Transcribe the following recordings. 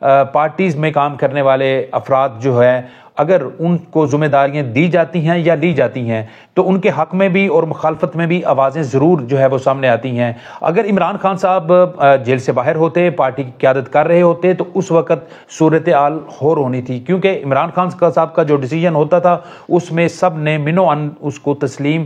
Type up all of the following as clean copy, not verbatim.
Parties میں کام کرنے والے افراد جو ہے اگر ان کو ذمہ داریاں دی جاتی ہیں یا لی جاتی ہیں تو ان کے حق میں بھی اور مخالفت میں بھی آوازیں ضرور جو ہے وہ سامنے آتی ہیں۔ اگر عمران خان صاحب جیل سے باہر ہوتے، پارٹی کی قیادت کر رہے ہوتے تو اس وقت صورتحال اور ہونی تھی، کیونکہ عمران خان صاحب کا جو ڈیسیجن ہوتا تھا اس میں سب نے منو ان اس کو تسلیم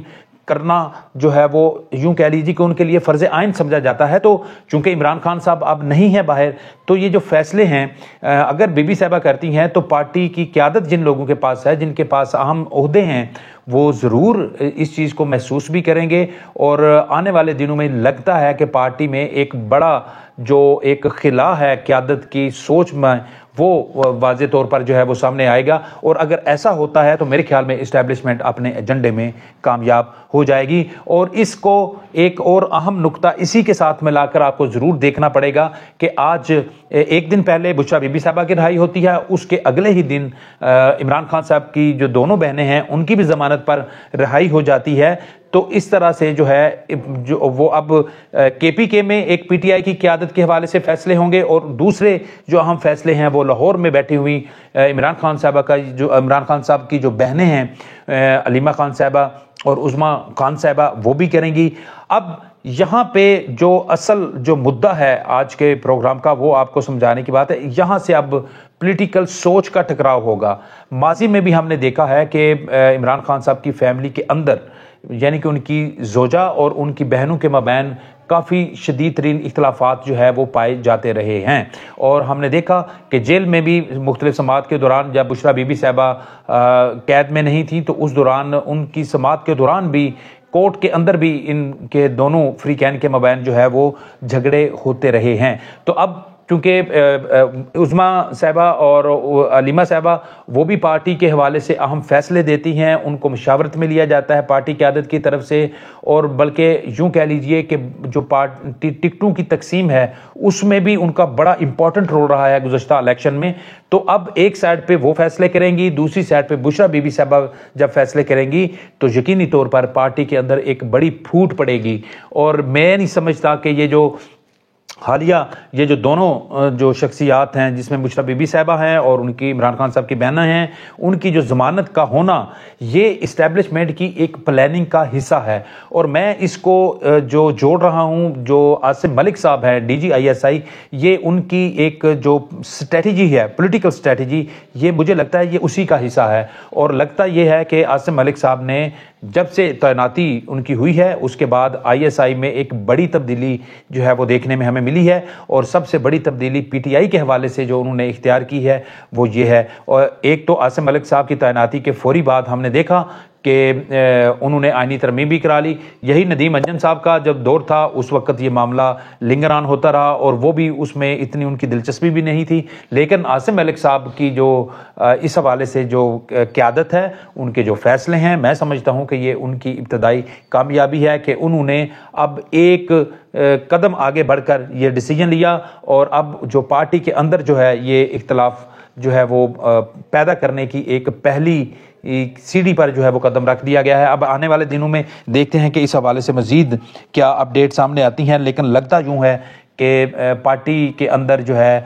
کرنا جو ہے وہ یوں کہہ لیجیے کہ ان کے لیے فرض عین سمجھا جاتا ہے۔ تو چونکہ عمران خان صاحب اب نہیں ہے باہر، تو یہ جو فیصلے ہیں اگر بی بی صاحبہ کرتی ہیں تو پارٹی کی قیادت جن لوگوں کے پاس ہے، جن کے پاس اہم عہدے ہیں، وہ ضرور اس چیز کو محسوس بھی کریں گے، اور آنے والے دنوں میں لگتا ہے کہ پارٹی میں ایک بڑا جو ایک خلا ہے قیادت کی سوچ میں، وہ واضح طور پر جو ہے وہ سامنے آئے گا، اور اگر ایسا ہوتا ہے تو میرے خیال میں اسٹیبلشمنٹ اپنے ایجنڈے میں کامیاب ہو جائے گی۔ اور اس کو ایک اور اہم نقطہ اسی کے ساتھ ملا کر آپ کو ضرور دیکھنا پڑے گا کہ آج ایک دن پہلے بشرا بی بی صاحبہ کی رہائی ہوتی ہے، اس کے اگلے ہی دن عمران خان صاحب کی جو دونوں بہنیں ہیں ان کی بھی ضمانت پر رہائی ہو جاتی ہے۔ تو اس طرح سے جو ہے جو وہ اب کے پی کے میں ایک پی ٹی آئی کی قیادت کے حوالے سے فیصلے ہوں گے، اور دوسرے جو اہم فیصلے ہیں وہ لاہور میں بیٹھی ہوئی عمران خان صاحب کی جو بہنیں ہیں علیمہ خان صاحبہ اور عظمیٰ خان صاحبہ، وہ بھی کریں گی۔ اب یہاں پہ جو اصل جو مدعا ہے آج کے پروگرام کا، وہ آپ کو سمجھانے کی بات ہے، یہاں سے اب پولیٹیکل سوچ کا ٹکراؤ ہوگا۔ ماضی میں بھی ہم نے دیکھا ہے کہ عمران خان صاحب کی فیملی کے اندر، یعنی کہ ان کی زوجہ اور ان کی بہنوں کے مابین کافی شدید ترین اختلافات جو ہے وہ پائے جاتے رہے ہیں، اور ہم نے دیکھا کہ جیل میں بھی مختلف سماعت کے دوران جب بشرا بی بی صاحبہ قید میں نہیں تھیں تو اس دوران ان کی سماعت کے دوران بھی کورٹ کے اندر بھی ان کے دونوں فریقین کے مابین جو ہے وہ جھگڑے ہوتے رہے ہیں۔ تو اب چونکہ عظمیٰ صاحبہ اور علیمہ صاحبہ وہ بھی پارٹی کے حوالے سے اہم فیصلے دیتی ہیں، ان کو مشاورت میں لیا جاتا ہے پارٹی قیادت کی طرف سے، اور بلکہ یوں کہہ لیجئے کہ جو پارٹی ٹکٹوں کی تقسیم ہے اس میں بھی ان کا بڑا امپورٹنٹ رول رہا ہے گزشتہ الیکشن میں۔ تو اب ایک سائڈ پہ وہ فیصلے کریں گی، دوسری سائڈ پہ بشرا بی بی صاحبہ جب فیصلے کریں گی تو یقینی طور پر پارٹی کے اندر ایک بڑی پھوٹ پڑے گی، اور میں نہیں سمجھتا کہ یہ جو حالیہ یہ جو دونوں جو شخصیات ہیں، جس میں بشرا بی بی صاحبہ ہیں اور ان کی عمران خان صاحب کی بہنیں ہیں، ان کی جو ضمانت کا ہونا یہ اسٹیبلشمنٹ کی ایک پلاننگ کا حصہ ہے۔ اور میں اس کو جو جوڑ رہا ہوں، جو عاصم ملک صاحب ہیں D G I S I, یہ ان کی ایک جو اسٹریٹجی ہے، پولیٹیکل اسٹریٹجی، یہ مجھے لگتا ہے یہ اسی کا حصہ ہے۔ اور لگتا یہ ہے کہ عاصم ملک صاحب نے جب سے تعیناتی ان کی ہوئی ہے اس کے بعد آئی ایس آئی میں ایک بڑی تبدیلی جو ہے وہ دیکھنے میں ہمیں ملی ہے، اور سب سے بڑی تبدیلی پی ٹی آئی کے حوالے سے جو انہوں نے اختیار کی ہے وہ یہ ہے۔ اور ایک تو عاصم ملک صاحب کی تعیناتی کے فوری بعد ہم نے دیکھا کہ انہوں نے آئینی ترمیم بھی کرا لی۔ یہی ندیم انجن صاحب کا جب دور تھا اس وقت یہ معاملہ لنگران ہوتا رہا، اور وہ بھی اس میں اتنی ان کی دلچسپی بھی نہیں تھی، لیکن عاصم ملک صاحب کی جو اس حوالے سے جو قیادت ہے، ان کے جو فیصلے ہیں، میں سمجھتا ہوں کہ یہ ان کی ابتدائی کامیابی ہے کہ انہوں نے اب ایک قدم آگے بڑھ کر یہ ڈیسیجن لیا، اور اب جو پارٹی کے اندر جو ہے یہ اختلاف جو ہے وہ پیدا کرنے کی ایک پہلی سیڑھی پر جو ہے وہ قدم رکھ دیا گیا ہے۔ اب آنے والے دنوں میں دیکھتے ہیں کہ اس حوالے سے مزید کیا اپڈیٹ سامنے آتی ہیں، لیکن لگتا یوں ہے کہ پارٹی کے اندر جو ہے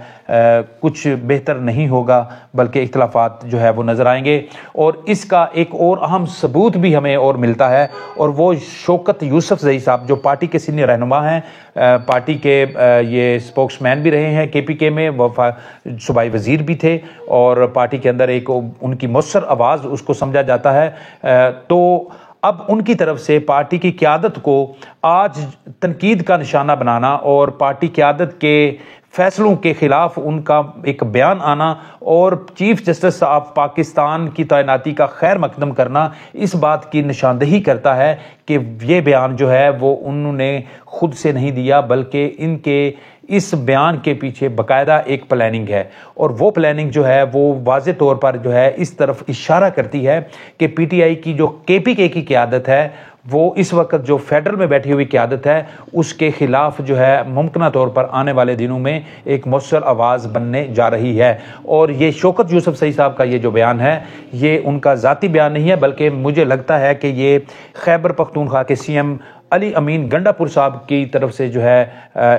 کچھ بہتر نہیں ہوگا، بلکہ اختلافات جو ہے وہ نظر آئیں گے۔ اور اس کا ایک اور اہم ثبوت بھی ہمیں اور ملتا ہے، اور وہ شوکت یوسف زئی صاحب جو پارٹی کے سینئر رہنما ہیں، پارٹی کے یہ سپوکس مین بھی رہے ہیں کے پی کے میں، وہ صوبائی وزیر بھی تھے، اور پارٹی کے اندر ایک ان کی مؤثر آواز اس کو سمجھا جاتا ہے۔ تو اب ان کی طرف سے پارٹی کی قیادت کو آج تنقید کا نشانہ بنانا اور پارٹی قیادت کے فیصلوں کے خلاف ان کا ایک بیان آنا اور چیف جسٹس آف پاکستان کی تعیناتی کا خیر مقدم کرنا اس بات کی نشاندہی کرتا ہے کہ یہ بیان جو ہے وہ انہوں نے خود سے نہیں دیا، بلکہ ان کے اس بیان کے پیچھے باقاعدہ ایک پلاننگ ہے، اور وہ پلاننگ جو ہے وہ واضح طور پر جو ہے اس طرف اشارہ کرتی ہے کہ پی ٹی آئی کی جو کے پی کے کی قیادت ہے وہ اس وقت جو فیڈرل میں بیٹھی ہوئی قیادت ہے اس کے خلاف جو ہے ممکنہ طور پر آنے والے دنوں میں ایک مؤثر آواز بننے جا رہی ہے۔ اور یہ شوکت یوسف زئی صاحب کا یہ جو بیان ہے یہ ان کا ذاتی بیان نہیں ہے، بلکہ مجھے لگتا ہے کہ یہ خیبر پختونخوا کے سی ایم علی امین گنڈا پور صاحب کی طرف سے جو ہے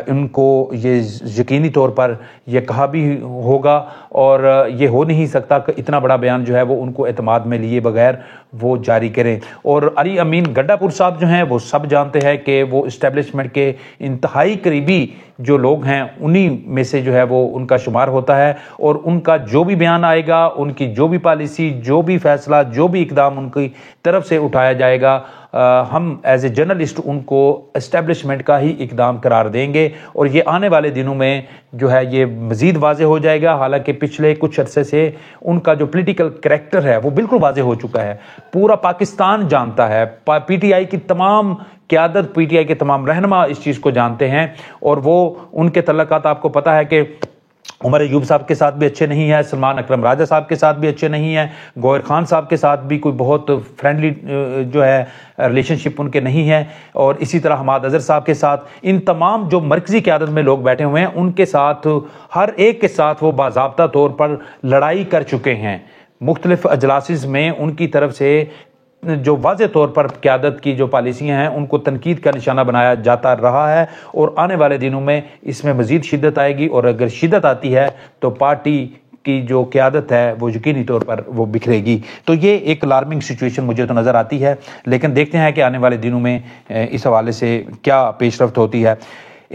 ان کو یہ یقینی طور پر یہ کہا بھی ہوگا، اور یہ ہو نہیں سکتا کہ اتنا بڑا بیان جو ہے وہ ان کو اعتماد میں لیے بغیر وہ جاری کریں۔ اور علی امین گنڈا پور صاحب جو ہیں وہ سب جانتے ہیں کہ وہ اسٹیبلشمنٹ کے انتہائی قریبی جو لوگ ہیں انہی میں سے جو ہے وہ ان کا شمار ہوتا ہے، اور ان کا جو بھی بیان آئے گا، ان کی جو بھی پالیسی، جو بھی فیصلہ، جو بھی اقدام ان کی طرف سے اٹھایا جائے گا، ہم ایز اے جرنلسٹ ان کو اسٹیبلشمنٹ کا ہی اقدام قرار دیں گے، اور یہ آنے والے دنوں میں جو ہے یہ مزید واضح ہو جائے گا۔ حالانکہ پچھلے کچھ عرصے سے ان کا جو پولیٹیکل کریکٹر ہے وہ بالکل واضح ہو چکا ہے، پورا پاکستان جانتا ہے، پی ٹی آئی کی تمام قیادت، پی ٹی آئی کے تمام رہنما اس چیز کو جانتے ہیں، اور وہ ان کے تعلقات آپ کو پتہ ہے کہ عمر ایوب صاحب کے ساتھ بھی اچھے نہیں ہیں، سلمان اکرم راجہ صاحب کے ساتھ بھی اچھے نہیں ہیں، گوہر خان صاحب کے ساتھ بھی کوئی بہت فرینڈلی جو ہے ریلیشن شپ ان کے نہیں ہے، اور اسی طرح حماد اظہر صاحب کے ساتھ، ان تمام جو مرکزی قیادت میں لوگ بیٹھے ہوئے ہیں ان کے ساتھ، ہر ایک کے ساتھ وہ باضابطہ طور پر لڑائی کر چکے ہیں۔ مختلف اجلاسز میں ان کی طرف سے جو واضح طور پر قیادت کی جو پالیسیاں ہیں ان کو تنقید کا نشانہ بنایا جاتا رہا ہے، اور آنے والے دنوں میں اس میں مزید شدت آئے گی، اور اگر شدت آتی ہے تو پارٹی کی جو قیادت ہے وہ یقینی طور پر وہ بکھرے گی۔ تو یہ ایک الارمنگ سچویشن مجھے تو نظر آتی ہے، لیکن دیکھتے ہیں کہ آنے والے دنوں میں اس حوالے سے کیا پیش رفت ہوتی ہے۔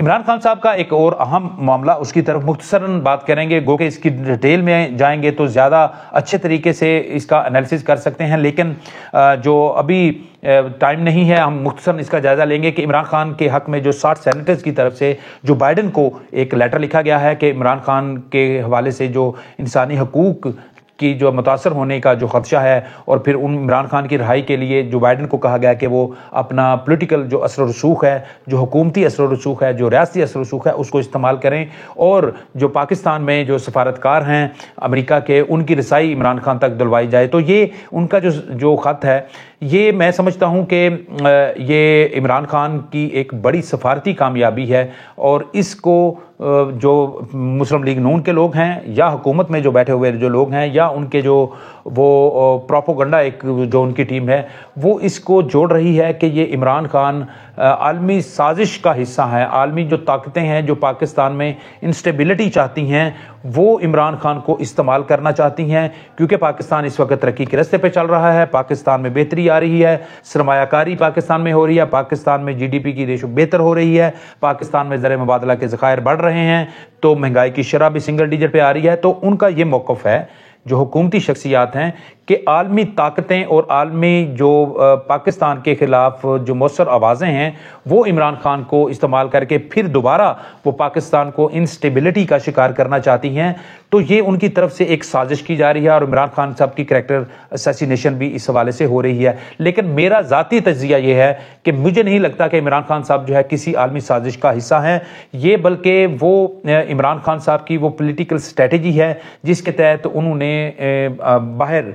عمران خان صاحب کا ایک اور اہم معاملہ، اس کی طرف مختصراً بات کریں گے، گو کہ اس کی ڈیٹیل میں جائیں گے تو زیادہ اچھے طریقے سے اس کا انالیسس کر سکتے ہیں، لیکن جو ابھی ٹائم نہیں ہے، ہم مختصراً اس کا جائزہ لیں گے کہ عمران خان کے حق میں جو 60 سینیٹرز کی طرف سے جو بائیڈن کو ایک لیٹر لکھا گیا ہے کہ عمران خان کے حوالے سے جو انسانی حقوق کی جو متاثر ہونے کا جو خدشہ ہے، اور پھر ان عمران خان کی رہائی کے لیے جو بائیڈن کو کہا گیا کہ وہ اپنا پولیٹیکل جو اثر و رسوخ ہے، جو حکومتی اثر و رسوخ ہے، جو ریاستی اثر و رسوخ ہے، اس کو استعمال کریں، اور جو پاکستان میں جو سفارتکار ہیں امریکہ کے ان کی رسائی عمران خان تک دلوائی جائے۔ تو یہ ان کا جو خط ہے، یہ میں سمجھتا ہوں کہ یہ عمران خان کی ایک بڑی سفارتی کامیابی ہے، اور اس کو جو مسلم لیگ نون کے لوگ ہیں یا حکومت میں جو بیٹھے ہوئے جو لوگ ہیں یا ان کے جو وہ پروپوگنڈا ایک جو ان کی ٹیم ہے وہ اس کو جوڑ رہی ہے کہ یہ عمران خان عالمی سازش کا حصہ ہے۔ عالمی جو طاقتیں ہیں جو پاکستان میں انسٹیبلٹی چاہتی ہیں وہ عمران خان کو استعمال کرنا چاہتی ہیں، کیونکہ پاکستان اس وقت ترقی کے راستے پہ چل رہا ہے، پاکستان میں بہتری آ رہی ہے، سرمایہ کاری پاکستان میں ہو رہی ہے، پاکستان میں جی ڈی پی کی ریشو بہتر ہو رہی ہے، پاکستان میں زر مبادلہ کے ذخائر بڑھ رہے ہیں، تو مہنگائی کی شرح بھی سنگل ڈیجٹ پہ آ رہی ہے۔ تو ان کا یہ موقف ہے جو حکومتی شخصیات ہیں کہ عالمی طاقتیں اور عالمی جو پاکستان کے خلاف جو مؤثر آوازیں ہیں وہ عمران خان کو استعمال کر کے پھر دوبارہ وہ پاکستان کو انسٹیبلٹی کا شکار کرنا چاہتی ہیں۔ تو یہ ان کی طرف سے ایک سازش کی جا رہی ہے، اور عمران خان صاحب کی کریکٹر اسیسینیشن بھی اس حوالے سے ہو رہی ہے۔ لیکن میرا ذاتی تجزیہ یہ ہے کہ مجھے نہیں لگتا کہ عمران خان صاحب جو ہے کسی عالمی سازش کا حصہ ہیں، یہ بلکہ وہ عمران خان صاحب کی وہ پولیٹیکل اسٹریٹجی ہے جس کے تحت انہوں نے باہر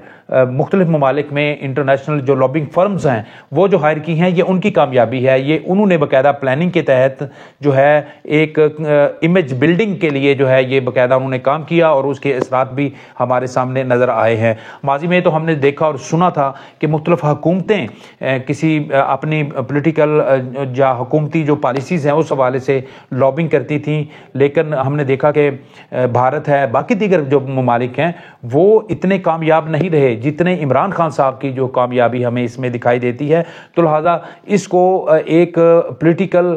مختلف ممالک میں انٹرنیشنل جو لابنگ فرمز ہیں وہ جو ہائر کی ہیں، یہ ان کی کامیابی ہے۔ یہ انہوں نے باقاعدہ پلاننگ کے تحت جو ہے ایک امیج بلڈنگ کے لیے جو ہے یہ باقاعدہ انہوں نے کام کیا، اور اس کے اثرات بھی ہمارے سامنے نظر آئے ہیں۔ ماضی میں تو ہم نے دیکھا اور سنا تھا کہ مختلف حکومتیں کسی اپنی پولیٹیکل یا حکومتی جو پالیسیز ہیں اس حوالے سے لابنگ کرتی تھیں، لیکن ہم نے دیکھا کہ بھارت ہے، باقی دیگر جو ممالک ہیں وہ اتنے کامیاب نہیں رہے جتنے عمران خان صاحب کی جو کامیابی ہمیں اس میں دکھائی دیتی ہے۔ تو لہٰذا اس کو ایک پولیٹیکل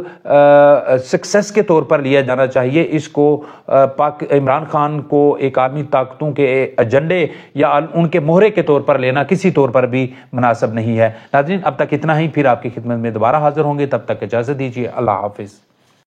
سکسیس کے طور پر لیا جانا چاہیے، اس کو عمران خان کو ایک عالمی طاقتوں کے ایجنڈے یا ان کے مہرے کے طور پر لینا کسی طور پر بھی مناسب نہیں ہے۔ ناظرین، اب تک اتنا ہی، پھر آپ کی خدمت میں دوبارہ حاضر ہوں گے، تب تک اجازت دیجیے، اللہ حافظ۔